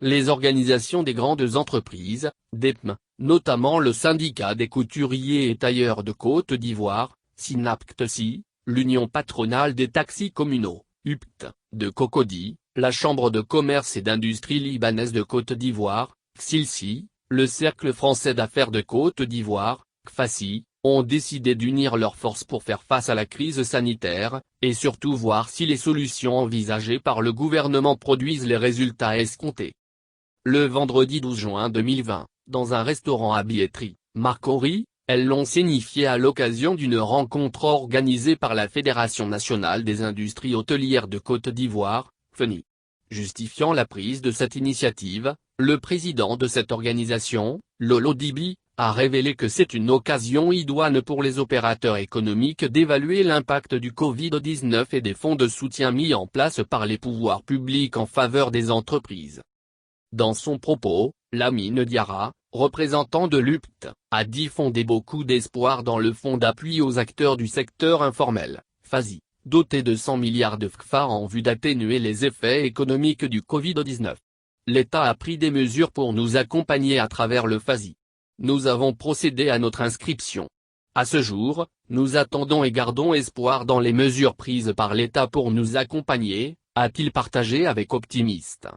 les organisations des grandes entreprises, DEPM, notamment le syndicat des couturiers et tailleurs de Côte d'Ivoire, SYNAPCTESI, l'Union patronale des taxis communaux, UPT, de Cocody, la Chambre de commerce et d'industrie libanaise de Côte d'Ivoire, CILSI, le Cercle français d'affaires de Côte d'Ivoire, CFACI, ont décidé d'unir leurs forces pour faire face à la crise sanitaire, et surtout voir si les solutions envisagées par le gouvernement produisent les résultats escomptés. Le vendredi 12 juin 2020, dans un restaurant à billetterie, Marcory, elles l'ont signifié à l'occasion d'une rencontre organisée par la Fédération nationale des industries hôtelières de Côte d'Ivoire, FENI. Justifiant la prise de cette initiative, le président de cette organisation, Lolo Dibi, a révélé que c'est une occasion idoine pour les opérateurs économiques d'évaluer l'impact du Covid-19 et des fonds de soutien mis en place par les pouvoirs publics en faveur des entreprises. Dans son propos, Lamine Diarra, représentant de l'UPT, a dit fonder beaucoup d'espoir dans le fonds d'appui aux acteurs du secteur informel, FASI, doté de 100 milliards de CFA en vue d'atténuer les effets économiques du Covid-19. L'État a pris des mesures pour nous accompagner à travers le FASI. Nous avons procédé à notre inscription. À ce jour, nous attendons et gardons espoir dans les mesures prises par l'État pour nous accompagner, a-t-il partagé avec Optimiste.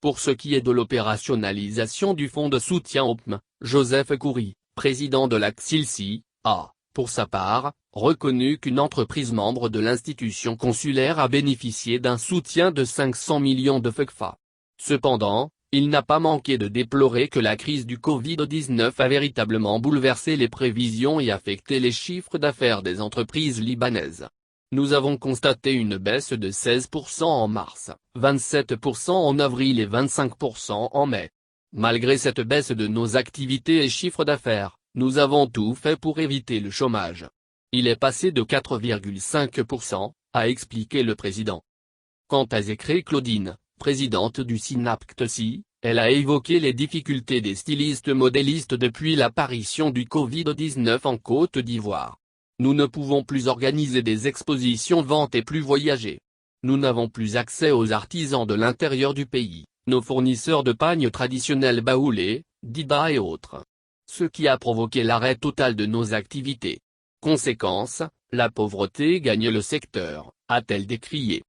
Pour ce qui est de l'opérationnalisation du fonds de soutien OPM, Joseph Khoury, président de la CILSI, a, pour sa part, reconnu qu'une entreprise membre de l'institution consulaire a bénéficié d'un soutien de 500 millions de FECFA. Cependant, il n'a pas manqué de déplorer que la crise du Covid-19 a véritablement bouleversé les prévisions et affecté les chiffres d'affaires des entreprises libanaises. Nous avons constaté une baisse de 16% en mars, 27% en avril et 25% en mai. Malgré cette baisse de nos activités et chiffres d'affaires, nous avons tout fait pour éviter le chômage. Il est passé de 4,5%, a expliqué le président. Quant à Zécré Claudine, présidente du SYNAPCTESI, elle a évoqué les difficultés des stylistes modélistes depuis l'apparition du Covid-19 en Côte d'Ivoire. Nous ne pouvons plus organiser des expositions ventes et plus voyager. Nous n'avons plus accès aux artisans de l'intérieur du pays, nos fournisseurs de pagnes traditionnels baoulés, Dida et autres. Ce qui a provoqué l'arrêt total de nos activités. Conséquence, la pauvreté gagne le secteur, a-t-elle décrié.